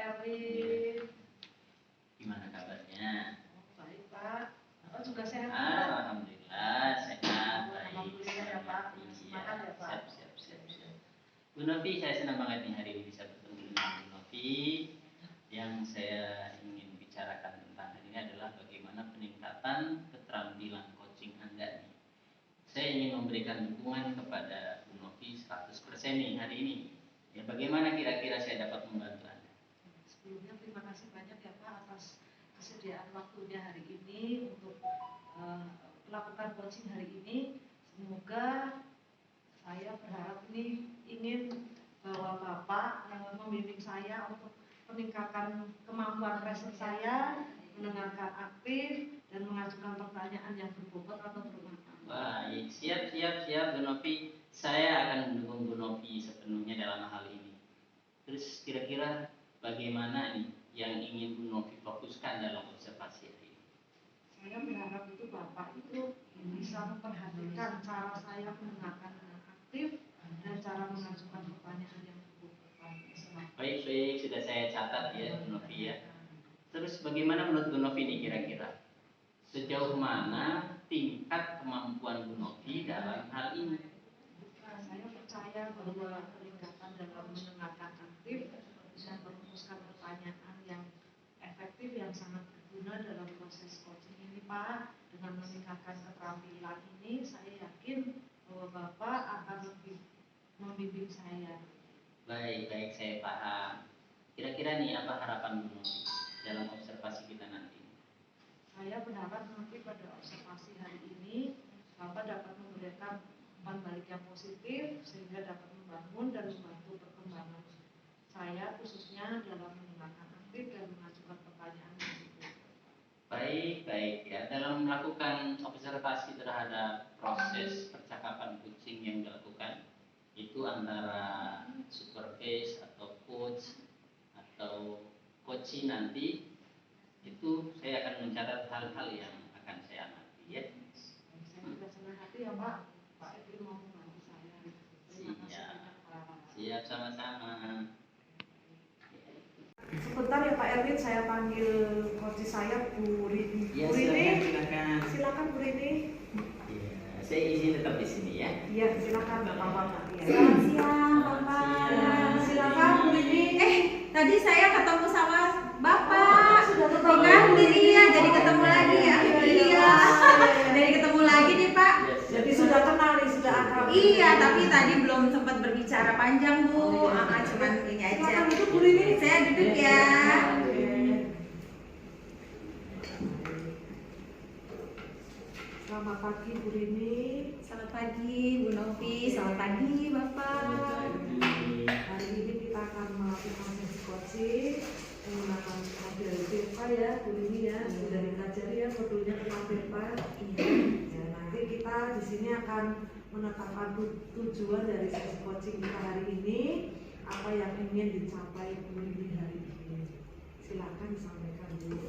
Erwin. Gimana kabarnya? Baik Pak. Bapak juga sehat Pak? Alhamdulillah sehat, baik. Alhamdulillah ya Pak. Semangat ya Pak. Siap. Bu Novi, saya senang banget nih hari ini bisa bertemu dengan Bu Novi. Yang saya ingin bicarakan tentang hari ini adalah bagaimana peningkatan keterampilan coaching Anda nih. Saya ingin memberikan dukungan kepada Bu Novi 100% nih hari ini. Ya, bagaimana kira-kira saya dapat membantu Anda? Sebelumnya terima kasih banyak ya Pak atas kesediaan waktunya hari ini untuk melakukan coaching hari ini. Semoga saya berharap ini ingin bahwa Bapak membimbing saya untuk meningkatkan kemampuan riset saya, mendengarkan aktif dan mengajukan pertanyaan yang berbobot atau bermanfaat. Baik, siap Bu Novi. Saya akan mendukung Bu Novi sepenuhnya dalam hal ini. Terus kira-kira bagaimana nih yang ingin Bu Novi fokuskan dalam observasi hari ini? Saya berharap itu Bapak itu bisa memperhatikan cara saya mendengarkan dengan aktif dan cara mengajukan pertanyaan yang berbobot. Baik, sudah saya catat ya Bu Novi ya. Terus bagaimana menurut Bu Novi nih kira-kira? Sejauh mana tingkat kemampuan Bu Novi dalam hal ini? Saya percaya bahwa peningkatan dalam mendengarkan aktif dan merumuskan pertanyaan yang efektif yang sangat berguna dalam proses coaching ini Pak. Dengan meningkatkan keterampilan ini, saya yakin bahwa Bapak akan lebih membimbing saya. Baik, saya paham. Kira-kira nih apa harapan Bu Novi dalam observasi kita nanti? Saya berharap nanti pada observasi hari ini Bapak dapat memberikan umpan balik yang positif sehingga dapat membangun dan membantu perkembangan saya khususnya dalam mendengarkan aktif dan mengajukan pertanyaan yang berbobot. Baik ya. Dalam melakukan observasi terhadap proses percakapan coaching yang dilakukan itu antara supervise atau coach atau coaching nanti, itu saya akan mencatat hal-hal yang akan saya amati ya. Saya juga senang hati ya Pak Erwin mau membantu saya. Terima kasih banyak Pak. Siap, sama-sama. Sebentar ya Pak Erwin, saya panggil coach saya Bu Rini. Ya, Bu Rini, silakan Bu Rini. Ya, saya izin tetap di sini ya. Iya, silakan Bapak. Selamat siang Bapak. Silakan Bu Rini. Tadi saya ketemu sama Bapak. Sudah ketemu. Iya, jadi ketemu lagi ya. Iya. Jadi ketemu lagi nih Pak. Jadi sudah kenal nih, sudah akrab. Iya, tapi tadi belum sempat berbicara panjang Bu. Cuman ini aja. Silakan duduk Bu Rini. Saya duduk ya. Selamat pagi Bu Rini. Selamat pagi Bu Novi. Selamat pagi Bapak. Hari ini kita akan melakukan sesi coaching menggunakan model VEVA ya Bu Rini ya. Sudah dipelajari ya modulnya tentang VEVA. Ya, nanti kita di sini akan menetapkan tujuan dari sesi coaching kita hari ini, apa yang ingin dicapai Bu Rini hari ini. Silakan disampaikan dulu.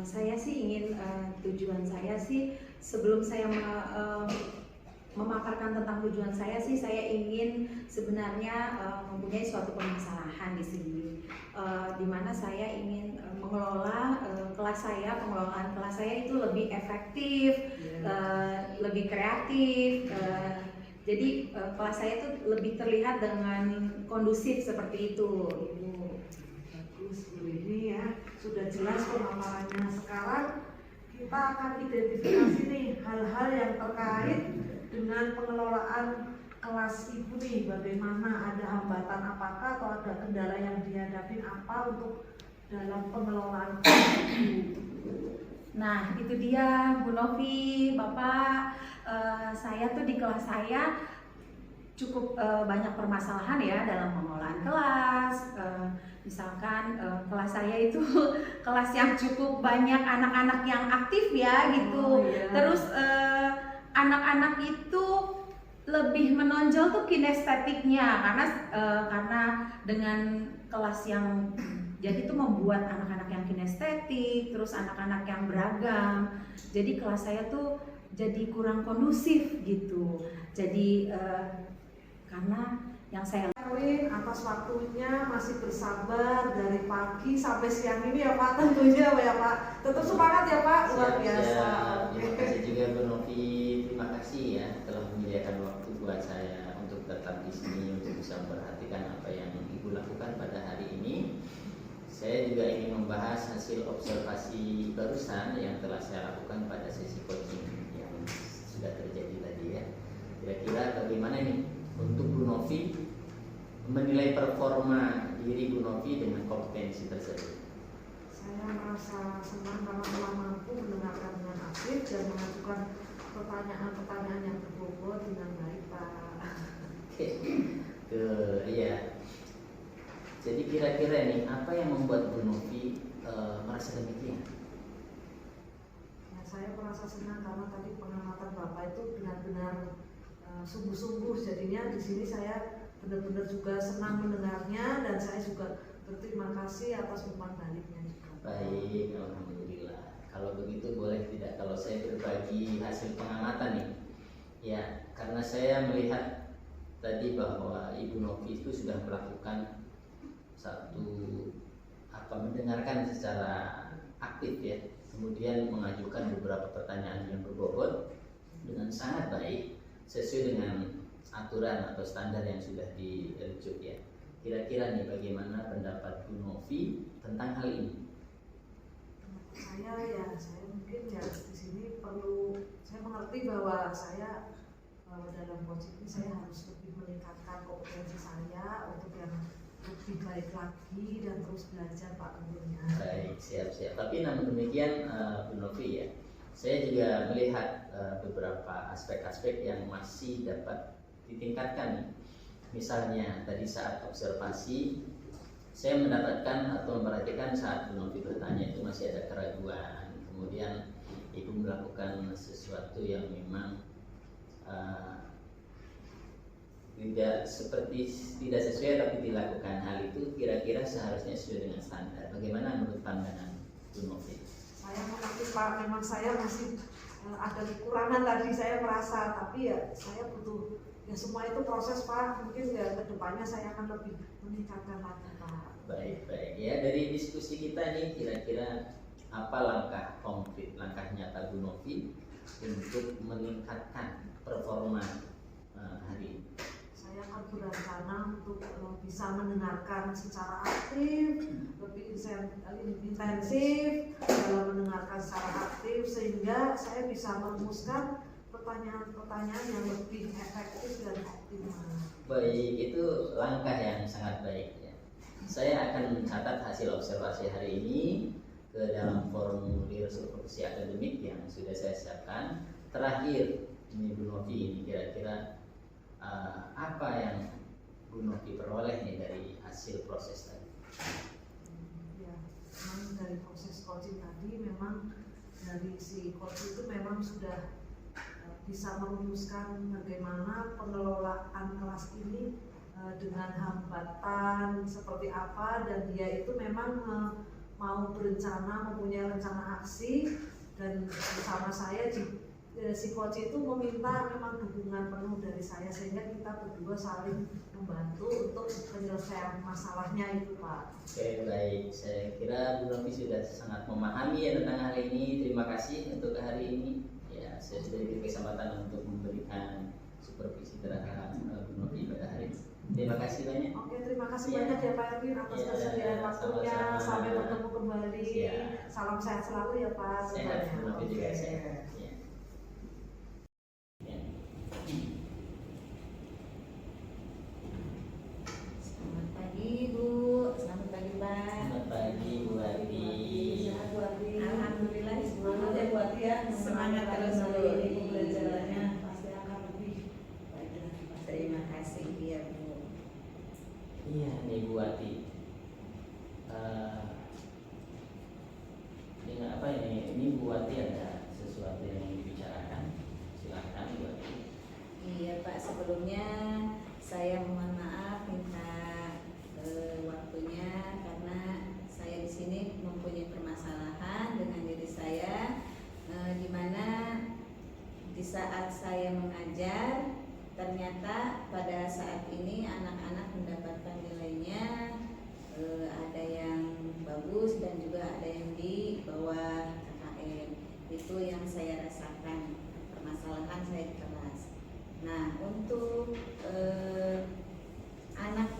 Saya sih ingin tujuan saya sih sebelum saya memaparkan tentang tujuan saya sih, saya ingin sebenarnya mempunyai suatu permasalahan di sini, di mana saya ingin mengelola pengelolaan kelas saya itu lebih efektif, lebih kreatif. Jadi kelas saya itu lebih terlihat dengan kondusif seperti itu. Bagus Bu Rini ya, sudah jelas pemaparannya. Sekarang kita akan identifikasi nih hal-hal yang terkait dengan pengelolaan kelas ibu nih. Bagaimana, ada hambatan apakah atau ada kendala yang dihadapi apa untuk dalam pengelolaan kelas ibu. Nah itu dia Bu Novi, Bapak. Saya tuh di kelas saya cukup banyak permasalahan ya dalam pengelolaan kelas. Misalkan kelas saya itu kelas yang cukup banyak anak-anak yang aktif ya gitu. Terus anak-anak itu lebih menonjol tuh kinestetiknya karena dengan kelas yang jadi itu membuat anak-anak yang kinestetik, terus anak-anak yang beragam. Jadi kelas saya tuh jadi kurang kondusif gitu. Jadi karena yang saya Erwin atas waktunya masih bersabar dari pagi sampai siang ini ya Pak, tentunya ya Pak. Tetap semangat ya Pak, luar biasa. Terima kasih juga Bu Novi, terima kasih ya telah menyediakan waktu buat saya untuk tetap di sini untuk bisa memperhatikan apa yang Ibu lakukan pada hari ini. Saya juga ingin membahas hasil observasi barusan yang telah saya lakukan pada sesi coaching yang sudah terjadi tadi ya. Kira-kira bagaimana nih untuk Bu Novi menilai performa diri Bu Novi dengan kompetensi tersebut? Saya merasa senang karena telah mampu mendengarkan dengan aktif dan mengajukan pertanyaan-pertanyaan yang berbobot dengan baik Pak. Oke, iya. Jadi kira-kira nih apa yang membuat Bu Novi merasa demikian? Ya, saya merasa senang karena tadi pengamatan Bapak itu benar-benar sungguh-sungguh. Jadinya di sini saya benar-benar juga senang mendengarnya dan saya juga berterima kasih atas umpan baliknya juga. Baik, alhamdulillah. Kalau begitu boleh tidak kalau saya berbagi hasil pengamatan nih? Ya, karena saya melihat tadi bahwa Ibu Novi itu sudah melakukan mendengarkan secara aktif ya, kemudian mengajukan beberapa pertanyaan yang berbobot dengan sangat baik sesuai dengan aturan atau standar yang sudah dirujuk ya. Kira-kira nih bagaimana pendapat Bu Novi tentang hal ini? Saya mungkin ya di sini perlu saya mengerti bahwa dalam coaching ini saya harus lebih meningkatkan kompetensi saya untuk yang lebih baik lagi dan terus belajar Pak tentunya. Baik, siap-siap. Tapi namun demikian Bu Novi ya, saya juga melihat beberapa aspek-aspek yang masih dapat ditingkatkan. Misalnya tadi saat observasi saya mendapatkan atau memperhatikan saat Bu Novi bertanya itu masih ada keraguan. Kemudian Ibu melakukan sesuatu yang memang tidak sesuai tapi dilakukan. Hal itu kira-kira seharusnya sesuai dengan standar. Bagaimana menurut pandangan Bu Novi? Saya mengerti Pak, memang saya masih ada kekurangan tadi saya merasa, tapi ya saya butuh ya semua itu proses Pak. Mungkin ya kedepannya saya akan lebih meningkatkan lagi Pak. Baik ya, dari diskusi kita nih kira-kira apa langkah konkret, langkah nyata Bu Novi untuk meningkatkan performa hari ini? Saya akan berencana untuk bisa mendengarkan secara aktif, lebih intensif dalam mendengarkan secara aktif sehingga saya bisa merumuskan pertanyaan-pertanyaan yang lebih efektif dan optimal. Baik, itu langkah yang sangat baik ya. Saya akan mencatat hasil observasi hari ini ke dalam formulir supervisi akademik yang sudah saya siapkan. Terakhir ini Bu Novi, ini kira-kira apa yang Bu Novi peroleh nih dari hasil proses tadi? Ya, memang dari proses coaching tadi memang dari si coach itu memang sudah bisa merumuskan bagaimana pengelolaan kelas ini dengan hambatan seperti apa, dan dia itu memang mau berencana, mempunyai rencana aksi, dan bersama saya si coach itu meminta memang dukungan penuh dari saya sehingga kita berdua saling membantu untuk penyelesaian masalahnya itu Pak. Oke, baik, saya kira Bu Novi sudah sangat memahami ya tentang hal ini. Terima kasih untuk hari ini ya, saya sudah diberi kesempatan untuk memberikan supervisi terhadap Bu Novi pada hari ini. Terima kasih banyak. Oke, terima kasih banyak ya Pak Erwin atas kesediaan waktunya. Sampai bertemu kembali. Salam sehat selalu ya Pak. Sehat, Bu Novi juga sehat. Selamat pagi Bu, selamat pagi Pak. Selamat pagi Bu Ati. Sehat Bu Ati. Alhamdulillah Semangat ya Bu Ati ya. Semangat terus Bu. Ini pembelajarannya pasti akan lebih baik lagi Pak. Terima kasih ya Bu. Iya nih Bu Ati. Ini apa ini? Ini Bu Ati ada sesuatu yang ingin dibicarakan. Silakan Bu Ati. Iya Pak, sebelumnya saya mohon maaf minta waktunya karena saya di sini mempunyai permasalahan dengan diri saya, di mana di saat saya mengajar ternyata pada saat ini anak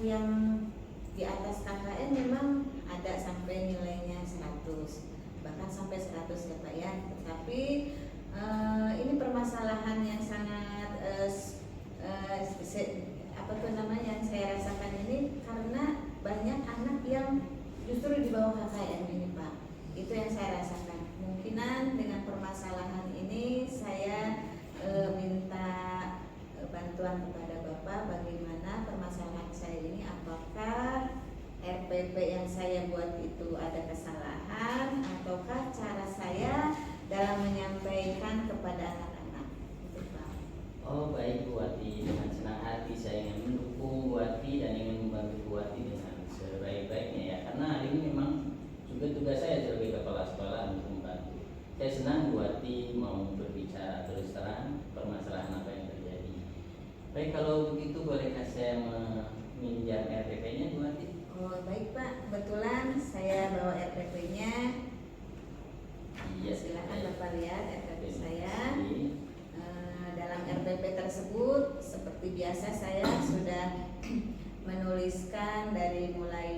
yang di atas KKN memang ada sampai nilainya 100, bahkan sampai 100 ya Pak ya. Tetapi ini permasalahan yang sangat yang saya rasakan ini karena banyak anak yang justru di bawah KKN ini Pak. Itu yang saya rasakan. Kemungkinan dengan permasalahan ini saya minta bantuan kepada Bapak bagaimana permasalahan saya ini, apakah RPP yang saya buat itu ada kesalahan ataukah cara saya dalam menyampaikan kepada anak-anak itu Pak. Oh baik Bu Wati, dengan senang hati saya ingin mendukung Bu Wati dan ingin membantu Bu Wati dengan sebaik-baiknya ya, karena hari ini memang juga tugas saya sebagai kepala sekolah untuk membantu. Saya senang Bu Wati mau berbicara terus terang permasalahan apa yang terjadi. Baik, kalau begitu bolehkah saya meminjam RPP-nya Bu Wati? Oh baik Pak, kebetulan saya bawa RPP-nya. Iya, Silakan Bapak lihat RPP saya. Kasih. Dalam RPP tersebut seperti biasa saya sudah menuliskan dari mulai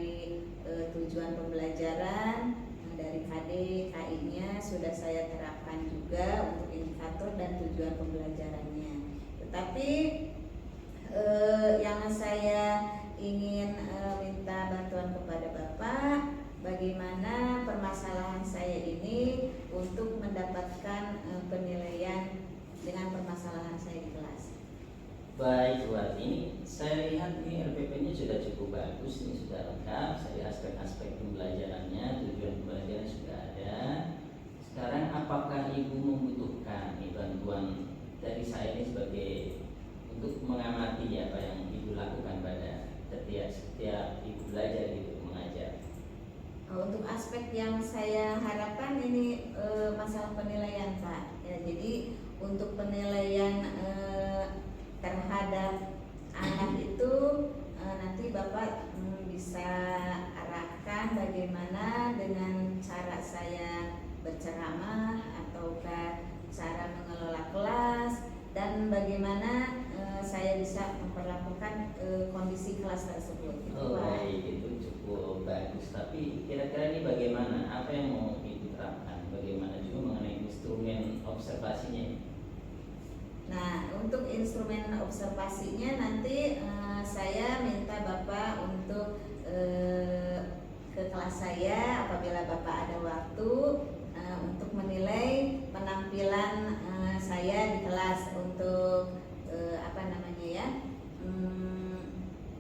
tujuan pembelajaran, dari KD, KI-nya sudah saya terapkan juga untuk indikator dan tujuan pembelajarannya. Tetapi yang saya ingin minta bantuan kepada Bapak, bagaimana permasalahan saya ini untuk mendapatkan penilaian dengan permasalahan saya di kelas. Baik Bu Wati, ini saya lihat ini RPP-nya sudah cukup bagus, ini sudah lengkap. Saya aspek-aspek pembelajarannya, tujuan pembelajaran sudah ada. Sekarang apakah Ibu membutuhkan bantuan dari saya ini sebagai untuk mengamati apa yang Ibu lakukan pada setiap Ibu belajar gitu, mengajar? Untuk aspek yang saya harapkan ini masalah penilaian Pak. Ya, jadi untuk penilaian terhadap anak itu nanti Bapak bisa arahkan bagaimana dengan cara saya berceramah ataukah cara mengelola kelas dan bagaimana saya bisa memperlakukan kondisi kelas tersebut. Oh baik, itu cukup bagus. Tapi kira-kira ini bagaimana? Apa yang mau Ibu terapkan? Bagaimana juga mengenai instrumen observasinya? Nah, untuk instrumen observasinya nanti saya minta Bapak untuk ke kelas saya apabila Bapak ada waktu untuk menilai penampilan saya di kelas untuk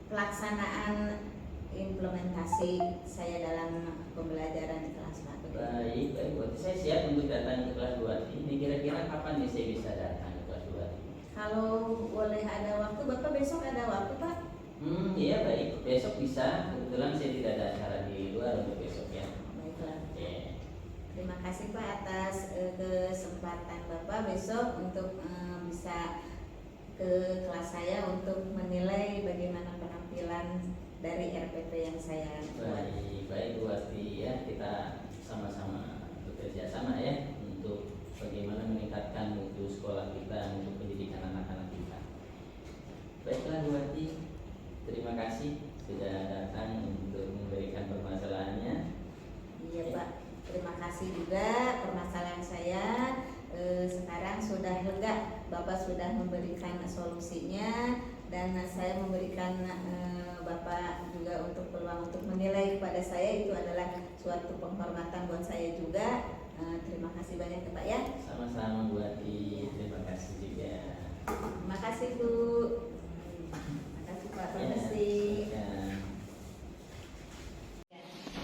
pelaksanaan implementasi saya dalam pembelajaran di kelas Pak. Baik, buat saya siap untuk datang ke kelas 2. Ini kira-kira kapan nih saya bisa datang ke kelas 2? Kalau boleh ada waktu, Bapak besok ada waktu Pak? Iya baik, besok bisa. Kebetulan saya tidak ada acara di luar untuk besok ya. Baiklah. Yeah. Terima kasih Pak atas kesempatan Bapak besok untuk bisa ke kelas saya untuk menilai bagaimana penampilan dari RPP yang saya buat. Baik Bu Wati ya, kita sama-sama bekerja sama ya untuk bagaimana meningkatkan mutu sekolah kita untuk pendidikan anak-anak kita. Baiklah Bu Wati, terima kasih sudah datang untuk memberikan permasalahannya. Iya Pak, terima kasih juga permasalahan saya sekarang sudah lega. Bapak sudah memberikan solusinya dan saya memberikan Bapak juga untuk peluang untuk menilai kepada saya, itu adalah suatu penghormatan buat saya juga. Terima kasih banyak ya Pak ya. Sama-sama Bu Wati, terima kasih juga. Terima kasih Bu. Terima kasih Pak. Permisi.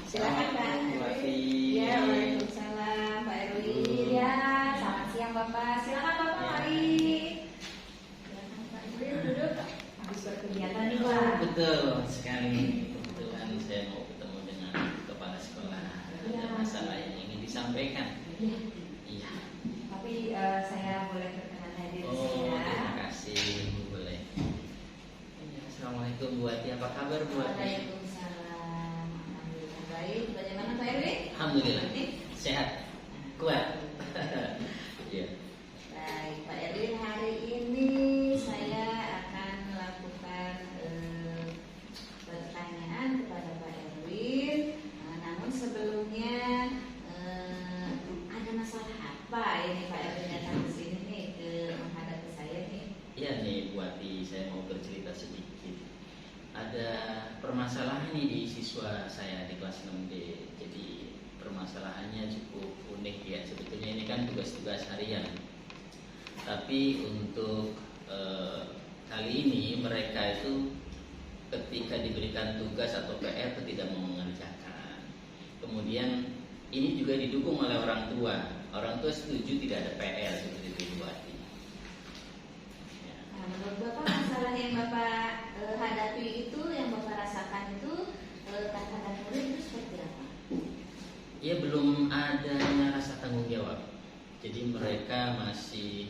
Silakan Pak. Bu Wati. Ya, waalaikumsalam Pak Erwin. Ya, selamat siang Bapak. Silakan Bapak mari. Silakan Pak Erwin duduk. Habis berkegiatan nih Pak. Betul sekali. Kebetulan saya mau ketemu dengan kepala sekolah. Ada masalah yang ingin disampaikan. Iya. Tapi saya boleh berkenan hadir di sini ya. Terima kasih Bu, boleh. Assalamualaikum Bu Wati, apa kabar Bu Wati? Waalaikumsalam. Alhamdulillah baik. Bagaimana Pak Erwin? Alhamdulillah sehat, kuat. Iya. Baik Pak Erwin, hari ini saya akan melakukan permasalahan ini di siswa saya di kelas 6D. Jadi permasalahannya cukup unik ya. Sebetulnya ini kan tugas-tugas harian. Tapi untuk kali ini mereka itu ketika diberikan tugas atau PR itu tidak mau mengerjakan. Kemudian ini juga didukung oleh orang tua. Orang tua setuju tidak ada PR seperti itu Bu Ati. Ya. Nah, menurut Bapak masalah yang Bapak hadapi itu, yang Bapak rasakan itu terhadap murid itu seperti apa? Ya belum adanya rasa tanggung jawab. Jadi mereka masih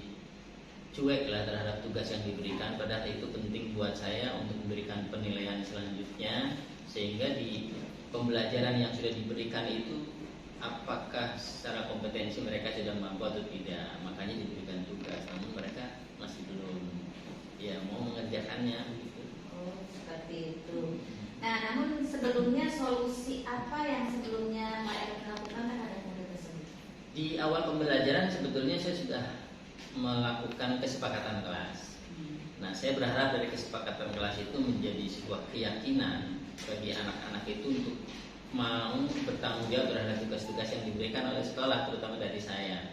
cuek lah terhadap tugas yang diberikan. Padahal itu penting buat saya untuk memberikan penilaian selanjutnya, sehingga di pembelajaran yang sudah diberikan itu apakah secara kompetensi mereka sudah mampu atau tidak. Makanya diberikan tugas, namun mereka masih belum mau mengerjakannya gitu. Oh, seperti itu. Nah, namun sebelumnya solusi apa yang sebelumnya Pak Erik lakukan terhadap murid tersebut? Di awal pembelajaran sebetulnya saya sudah melakukan kesepakatan kelas. Nah, saya berharap dari kesepakatan kelas itu menjadi sebuah keyakinan bagi anak-anak itu untuk mau bertanggung jawab terhadap tugas-tugas yang diberikan oleh sekolah, terutama dari saya.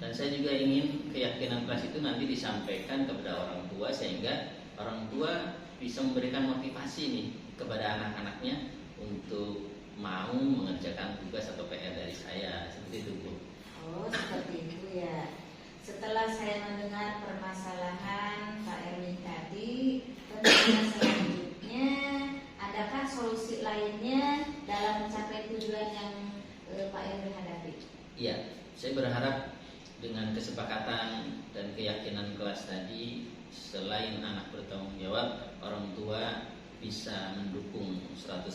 Dan saya juga ingin keyakinan kelas itu nanti disampaikan kepada orang tua, sehingga orang tua bisa memberikan motivasi nih kepada anak-anaknya untuk mau mengerjakan tugas atau PR dari saya. Seperti itu Bu. Oh, seperti itu ya. Setelah saya mendengar permasalahan Pak Erwin tadi, tentunya selanjutnya adakah solusi lainnya dalam mencapai tujuan yang Pak Erwin hadapi? Iya, saya berharap dengan kesepakatan dan keyakinan kelas tadi, selain anak bertanggung jawab, orang tua bisa mendukung 100%,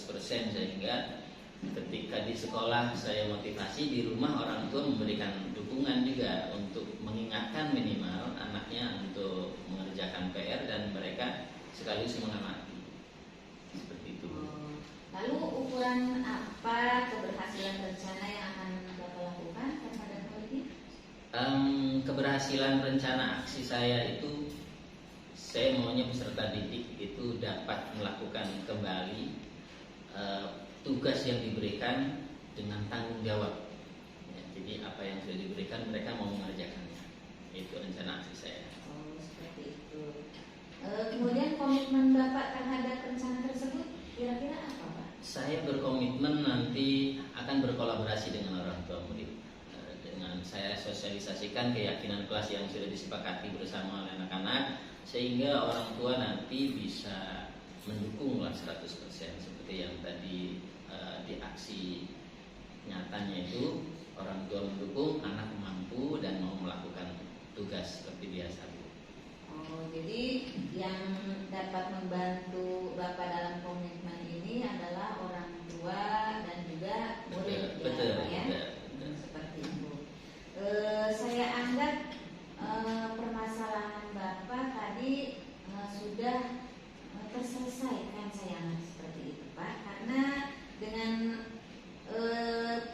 sehingga ketika di sekolah saya motivasi, di rumah orang tua memberikan dukungan juga untuk mengingatkan minimal anaknya untuk mengerjakan PR, dan mereka sekaligus mengamati. Seperti itu. Lalu ukuran apa keberhasilan rencana yang akan Bapak lakukan terhadap hal ini? Keberhasilan rencana aksi saya itu, saya maunya peserta didik itu dapat melakukan kembali tugas yang diberikan dengan tanggung jawab. Ya, jadi apa yang sudah diberikan mereka mau mengerjakannya. Itu rencana aksi saya. Oh, seperti itu. Kemudian komitmen Bapak terhadap rencana tersebut kira-kira apa, Pak? Saya berkomitmen nanti akan berkolaborasi dengan orang tua murid. Dengan saya sosialisasikan keyakinan kelas yang sudah disepakati bersama oleh anak-anak, sehingga orang tua nanti bisa mendukunglah 100% seperti yang tadi di aksi nyatanya itu, orang tua mendukung, anak mampu dan mau melakukan tugas seperti biasa Bu. Oh, jadi yang dapat membantu Bapak dalam komitmen ini adalah orang tua dan juga murid. Betul, ya, betul. Seperti itu. Saya anggap permasalahan Bapak tadi sudah terselesaikan, saya anggap seperti itu Pak, karena dengan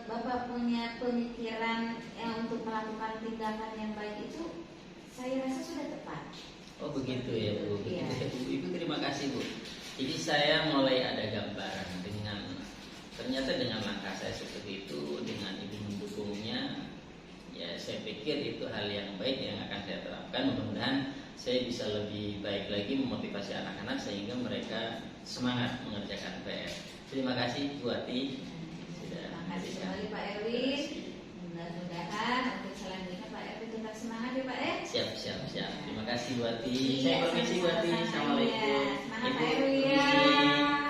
Bapak punya pemikiran untuk melakukan tindakan yang baik itu, saya rasa sudah tepat. Oh begitu ya Bu. Iya. Ibu terima kasih Bu. Jadi saya mulai ada gambaran ternyata dengan langkah saya seperti itu, dengan ibu mendukungnya, ya saya pikir itu hal yang baik yang akan saya terapkan. Mudah-mudahan saya bisa lebih baik lagi memotivasi anak-anak sehingga mereka semangat mengerjakan PR. Terima kasih Bu Ati. Terima kasih kembali Pak Erwin. Mudah-mudahan untuk selanjutnya Pak Erwin tetap semangat ya Pak Siap. Terima kasih Bu Ati. Saya permisi Bu Ati. Assalamualaikum. Semangat Pak Ibu, Erwin ya. permisi.